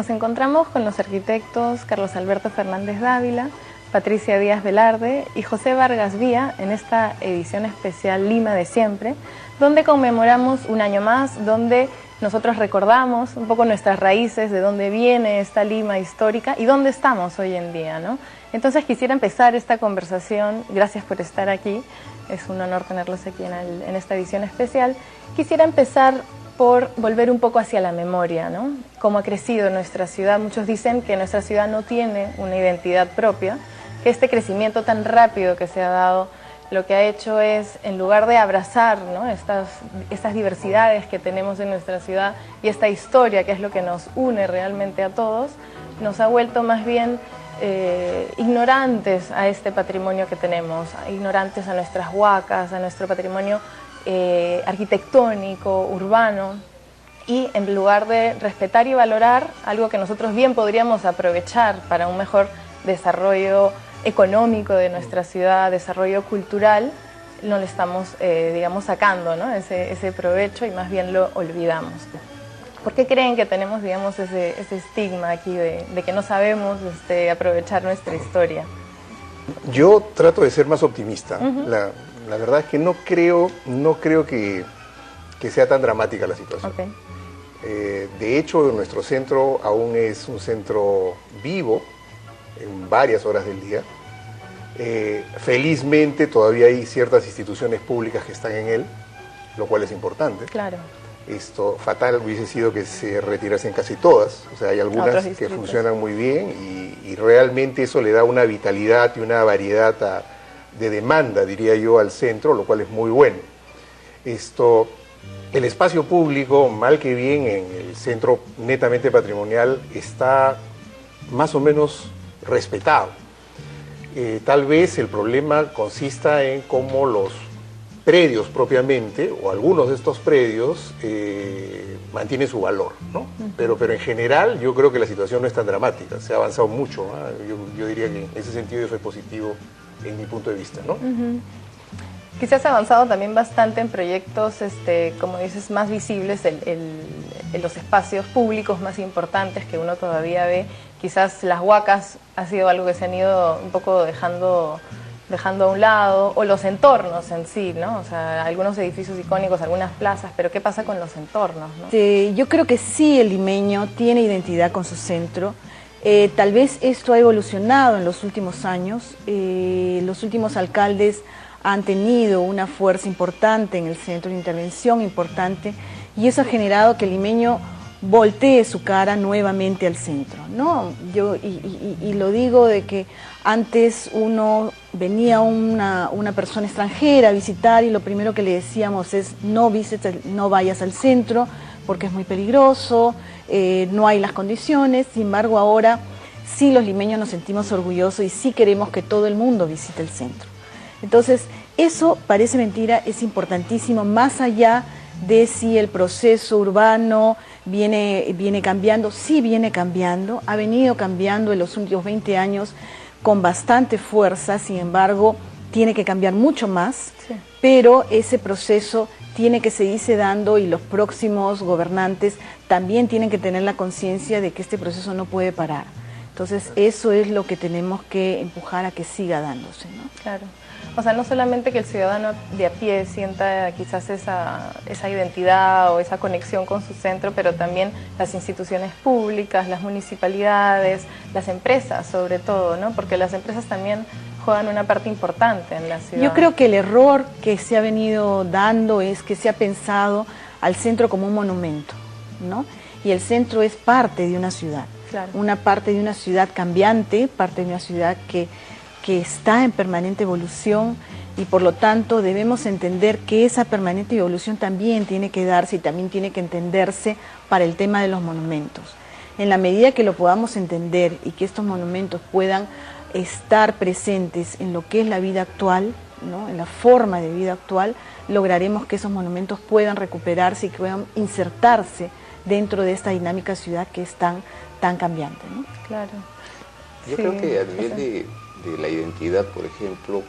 Nos encontramos con los arquitectos Carlos Alberto Fernández Dávila, Patricia Díaz Velarde y José Vargas Vía en esta edición especial Lima de Siempre, donde conmemoramos un año más, donde nosotros recordamos un poco nuestras raíces, de dónde viene esta Lima histórica y dónde estamos hoy en día, ¿no? Entonces quisiera empezar esta conversación, gracias por estar aquí, es un honor tenerlos aquí en esta edición especial. Quisiera empezar por volver un poco hacia la memoria, ¿no? Cómo ha crecido nuestra ciudad. Muchos dicen que nuestra ciudad no tiene una identidad propia, que este crecimiento tan rápido que se ha dado, lo que ha hecho es, en lugar de abrazar, ¿no?, estas diversidades que tenemos en nuestra ciudad y esta historia que es lo que nos une realmente a todos, nos ha vuelto más bien ignorantes a este patrimonio que tenemos, ignorantes a nuestras huacas, a nuestro patrimonio arquitectónico, urbano, y en lugar de respetar y valorar algo que nosotros bien podríamos aprovechar para un mejor desarrollo económico de nuestra ciudad, desarrollo cultural, no le estamos, digamos, sacando, ¿no?, ese provecho y más bien lo olvidamos. ¿Por qué creen que tenemos, digamos, ese estigma aquí de que no sabemos aprovechar nuestra historia? Yo trato de ser más optimista. La verdad es que no creo que sea tan dramática la situación. Okay. De hecho, nuestro centro aún es un centro vivo en varias horas del día. Felizmente todavía hay ciertas instituciones públicas que están en él, lo cual es importante. Claro. Esto fatal hubiese sido que se retirasen casi todas, o sea, hay algunas que funcionan muy bien y realmente eso le da una vitalidad y una variedad de demanda, diría yo, al centro, lo cual es muy bueno. El espacio público, mal que bien, en el centro netamente patrimonial está más o menos respetado. Tal vez el problema consista en cómo los predios propiamente, o algunos de estos predios, mantienen su valor, ¿no? Pero en general yo creo que la situación no es tan dramática, se ha avanzado mucho, ¿no? Yo diría que en ese sentido eso es positivo en mi punto de vista, ¿no? Quizás ha avanzado también bastante en proyectos, como dices, más visibles, en los espacios públicos más importantes que uno todavía ve. Quizás las huacas ha sido algo que se han ido un poco dejando a un lado, o los entornos en sí, ¿no? O sea, algunos edificios icónicos, algunas plazas, pero ¿qué pasa con los entornos, ¿no? Yo creo que sí, el limeño tiene identidad con su centro. Tal vez esto ha evolucionado en los últimos años. Los últimos alcaldes han tenido una fuerza importante en el centro, de intervención importante, y eso ha generado que el limeño voltee su cara nuevamente al centro, ¿no? Y lo digo de que antes venía una persona extranjera a visitar y lo primero que le decíamos es no vayas al centro porque es muy peligroso, no hay las condiciones. Sin embargo, ahora sí los limeños nos sentimos orgullosos y sí queremos que todo el mundo visite el centro. Entonces, eso parece mentira, es importantísimo, más allá de si el proceso urbano viene cambiando. Sí viene cambiando, ha venido cambiando en los últimos 20 años con bastante fuerza, sin embargo, tiene que cambiar mucho más, sí. Pero ese proceso tiene que seguirse dando y los próximos gobernantes también tienen que tener la conciencia de que este proceso no puede parar. Entonces, eso es lo que tenemos que empujar a que siga dándose, ¿no? Claro. O sea, no solamente que el ciudadano de a pie sienta quizás esa identidad o esa conexión con su centro, pero también las instituciones públicas, las municipalidades, las empresas sobre todo, ¿no? Porque las empresas también juegan una parte importante en la ciudad. Yo creo que el error que se ha venido dando es que se ha pensado al centro como un monumento, ¿no? Y el centro es parte de una ciudad, claro. Una parte de una ciudad cambiante, parte de una ciudad que está en permanente evolución y por lo tanto debemos entender que esa permanente evolución también tiene que darse y también tiene que entenderse para el tema de los monumentos. En la medida que lo podamos entender y que estos monumentos puedan estar presentes en lo que es la vida actual, ¿no?, en la forma de vida actual, lograremos que esos monumentos puedan recuperarse y que puedan insertarse dentro de esta dinámica ciudad que es tan cambiante, ¿no? Claro. Yo creo que a nivel de la identidad, por ejemplo,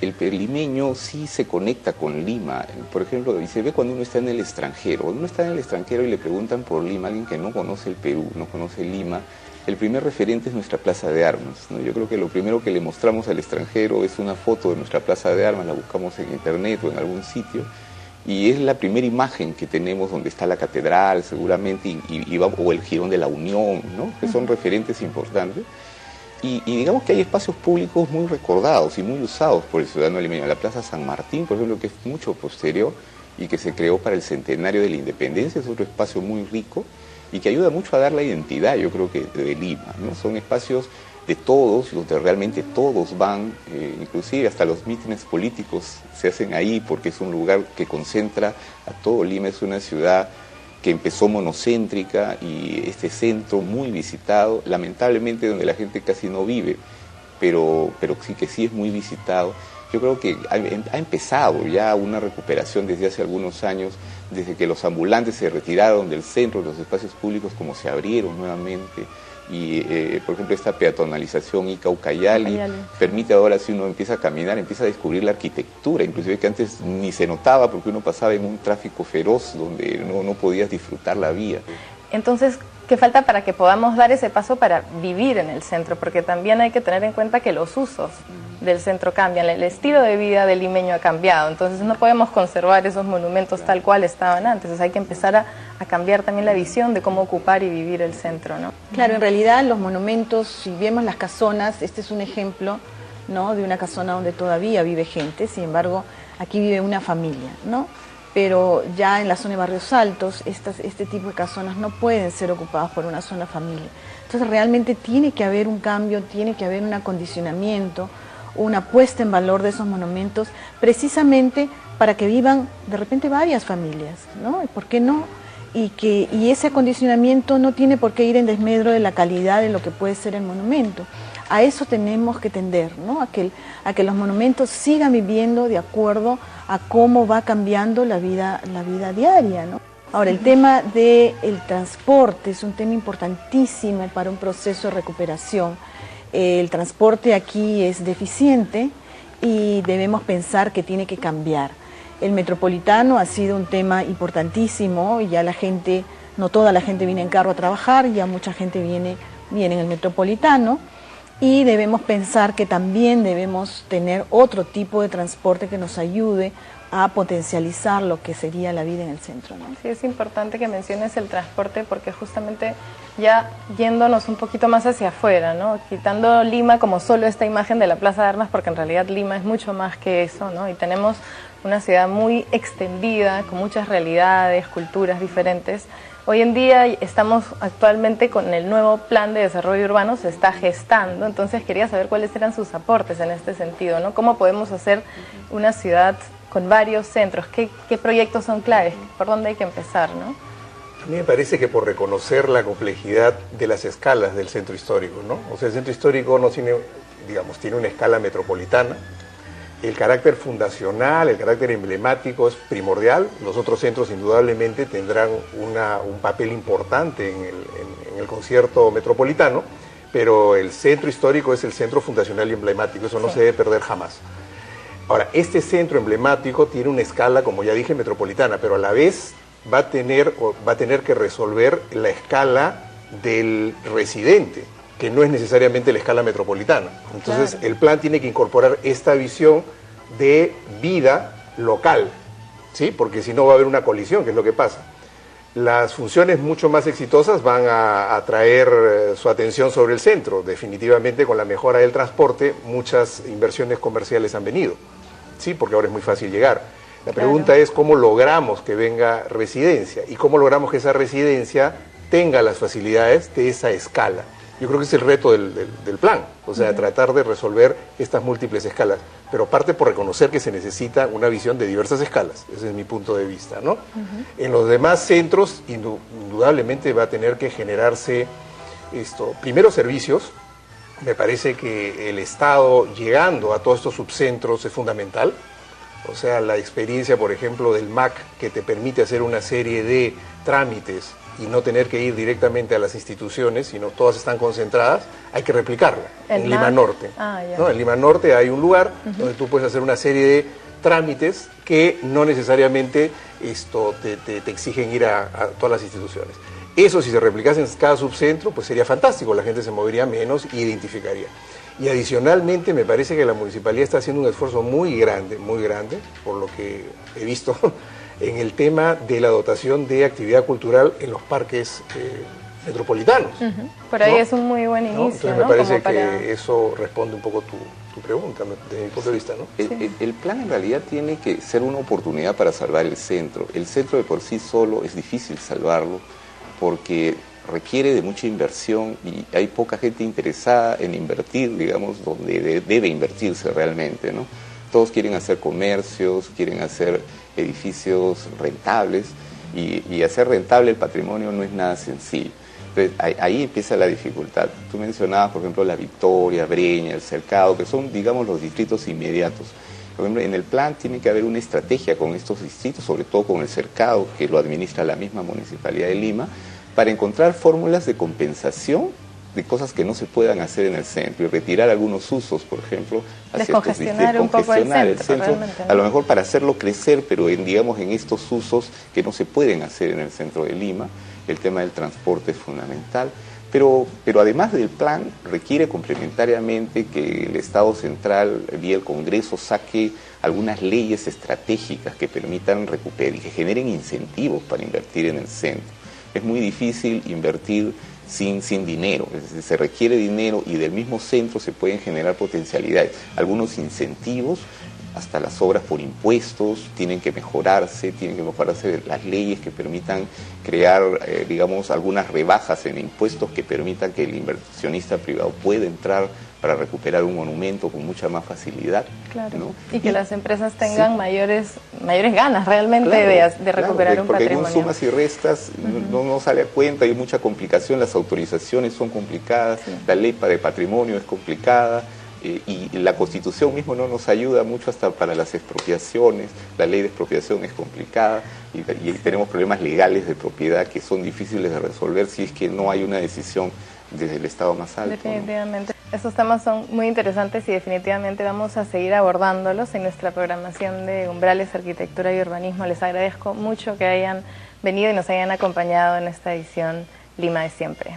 el limeño sí se conecta con Lima, por ejemplo, y se ve cuando uno está en el extranjero. Cuando uno está en el extranjero y le preguntan por Lima, alguien que no conoce el Perú, no conoce Lima, el primer referente es nuestra Plaza de Armas, ¿no? Yo creo que lo primero que le mostramos al extranjero es una foto de nuestra Plaza de Armas, la buscamos en internet o en algún sitio, y es la primera imagen que tenemos donde está la catedral, seguramente, o el Jirón de la Unión, ¿no? Que son referentes importantes. Y digamos que hay espacios públicos muy recordados y muy usados por el ciudadano limeño. La Plaza San Martín, por ejemplo, que es mucho posterior y que se creó para el centenario de la independencia, es otro espacio muy rico y que ayuda mucho a dar la identidad, yo creo que, de Lima, ¿no? Son espacios de todos, donde realmente todos van, inclusive hasta los mítines políticos se hacen ahí porque es un lugar que concentra a todo Lima. Es una ciudad que empezó monocéntrica y este centro muy visitado, lamentablemente donde la gente casi no vive, pero sí que sí es muy visitado. Yo creo que ha empezado ya una recuperación desde hace algunos años, desde que los ambulantes se retiraron del centro, los espacios públicos como se abrieron nuevamente. Y, por ejemplo, esta peatonalización Ica-Ucayali permite ahora, si uno empieza a caminar, empieza a descubrir la arquitectura, inclusive que antes ni se notaba porque uno pasaba en un tráfico feroz donde no podías disfrutar la vía. Entonces, ¿qué falta para que podamos dar ese paso para vivir en el centro? Porque también hay que tener en cuenta que los usos del centro cambian, el estilo de vida del limeño ha cambiado, entonces no podemos conservar esos monumentos tal cual estaban antes, entonces hay que empezar a cambiar también la visión de cómo ocupar y vivir el centro, ¿no? Claro, en realidad los monumentos, si vemos las casonas, este es un ejemplo, ¿no?, de una casona donde todavía vive gente, sin embargo, aquí vive una familia, ¿no? Pero ya en la zona de Barrios Altos, este tipo de casonas no pueden ser ocupadas por una sola familia. Entonces realmente tiene que haber un cambio, tiene que haber un acondicionamiento, una puesta en valor de esos monumentos, precisamente para que vivan de repente varias familias, ¿no? ¿Por qué no? Y ese acondicionamiento no tiene por qué ir en desmedro de la calidad de lo que puede ser el monumento. A eso tenemos que tender, ¿no? A que los monumentos sigan viviendo de acuerdo a cómo va cambiando la vida diaria, ¿no? Ahora, el tema del transporte es un tema importantísimo para un proceso de recuperación. El transporte aquí es deficiente y debemos pensar que tiene que cambiar. El metropolitano ha sido un tema importantísimo y ya la gente, no toda la gente viene en carro a trabajar, ya mucha gente viene en el metropolitano. Y debemos pensar que también debemos tener otro tipo de transporte que nos ayude a potencializar lo que sería la vida en el centro, ¿no? Sí, es importante que menciones el transporte porque justamente ya yéndonos un poquito más hacia afuera, ¿no? Quitando Lima como solo esta imagen de la Plaza de Armas, porque en realidad Lima es mucho más que eso, ¿no? Y tenemos una ciudad muy extendida, con muchas realidades, culturas diferentes. Hoy en día estamos actualmente con el nuevo plan de desarrollo urbano, se está gestando, entonces quería saber cuáles eran sus aportes en este sentido, ¿no? ¿Cómo podemos hacer una ciudad con varios centros? ¿Qué proyectos son claves? ¿Por dónde hay que empezar, no? A mí me parece que por reconocer la complejidad de las escalas del centro histórico, ¿no? O sea, el centro histórico no tiene, digamos, tiene una escala metropolitana. El carácter fundacional, el carácter emblemático es primordial. Los otros centros indudablemente tendrán un papel importante en el concierto metropolitano, pero el centro histórico es el centro fundacional y emblemático, eso no se debe perder jamás. Ahora, este centro emblemático tiene una escala, como ya dije, metropolitana, pero a la vez va a tener que resolver la escala del residente, que no es necesariamente la escala metropolitana. Entonces, claro, el plan tiene que incorporar esta visión de vida local, ¿sí? Porque si no va a haber una colisión, que es lo que pasa. Las funciones mucho más exitosas van a atraer su atención sobre el centro. Definitivamente, con la mejora del transporte, muchas inversiones comerciales han venido, ¿sí? Porque ahora es muy fácil llegar. La pregunta es cómo logramos que venga residencia y cómo logramos que esa residencia tenga las facilidades de esa escala. Yo creo que es el reto del plan, o sea, tratar de resolver estas múltiples escalas, pero parte por reconocer que se necesita una visión de diversas escalas, ese es mi punto de vista, ¿no? En los demás centros, indudablemente va a tener que generarse primero servicios. Me parece que el Estado llegando a todos estos subcentros es fundamental, o sea, la experiencia, por ejemplo, del MAC, que te permite hacer una serie de trámites y no tener que ir directamente a las instituciones, sino todas están concentradas, hay que replicarla en Lima Norte. ¿No? En Lima Norte hay un lugar donde tú puedes hacer una serie de trámites que no necesariamente te exigen ir a todas las instituciones. Eso, si se replicase en cada subcentro, pues sería fantástico, la gente se movería menos y identificaría. Y adicionalmente me parece que la municipalidad está haciendo un esfuerzo muy grande, por lo que he visto, en el tema de la dotación de actividad cultural en los parques metropolitanos. Por ahí es un muy buen inicio. Entonces me parece que eso responde un poco tu pregunta, desde mi punto de vista, ¿no? El plan en realidad tiene que ser una oportunidad para salvar el centro. El centro de por sí solo es difícil salvarlo porque requiere de mucha inversión y hay poca gente interesada en invertir, digamos, donde debe invertirse realmente, ¿no? Todos quieren hacer comercios, quieren hacer edificios rentables y hacer rentable el patrimonio no es nada sencillo. Entonces, ahí empieza la dificultad. Tú mencionabas, por ejemplo, La Victoria, Breña, El Cercado, que son, digamos, los distritos inmediatos. Por ejemplo, en el plan tiene que haber una estrategia con estos distritos, sobre todo con El Cercado, que lo administra la misma Municipalidad de Lima, para encontrar fórmulas de compensación de cosas que no se puedan hacer en el centro y retirar algunos usos, por ejemplo, descongestionar un poco el centro, ¿no? A lo mejor para hacerlo crecer, pero digamos en estos usos que no se pueden hacer en el centro de Lima. El tema del transporte es fundamental, pero además del plan requiere complementariamente que el Estado central vía el Congreso saque algunas leyes estratégicas que permitan recuperar y que generen incentivos para invertir en el centro. Es muy difícil invertir sin dinero, es decir, se requiere dinero y del mismo centro se pueden generar potencialidades. Algunos incentivos, hasta las obras por impuestos, tienen que mejorarse las leyes que permitan crear, digamos, algunas rebajas en impuestos que permitan que el inversionista privado pueda entrar para recuperar un monumento con mucha más facilidad. Claro. ¿No? Y que las empresas tengan mayores ganas realmente de recuperar un patrimonio. Porque con sumas y restas no sale a cuenta, hay mucha complicación, las autorizaciones son complicadas, la ley de patrimonio es complicada, y la Constitución mismo no nos ayuda mucho hasta para las expropiaciones, la ley de expropiación es complicada y tenemos problemas legales de propiedad que son difíciles de resolver si es que no hay una decisión desde el Estado más alto. Definitivamente. ¿No? Estos temas son muy interesantes y definitivamente vamos a seguir abordándolos en nuestra programación de Umbrales, Arquitectura y Urbanismo. Les agradezco mucho que hayan venido y nos hayan acompañado en esta edición Lima de Siempre.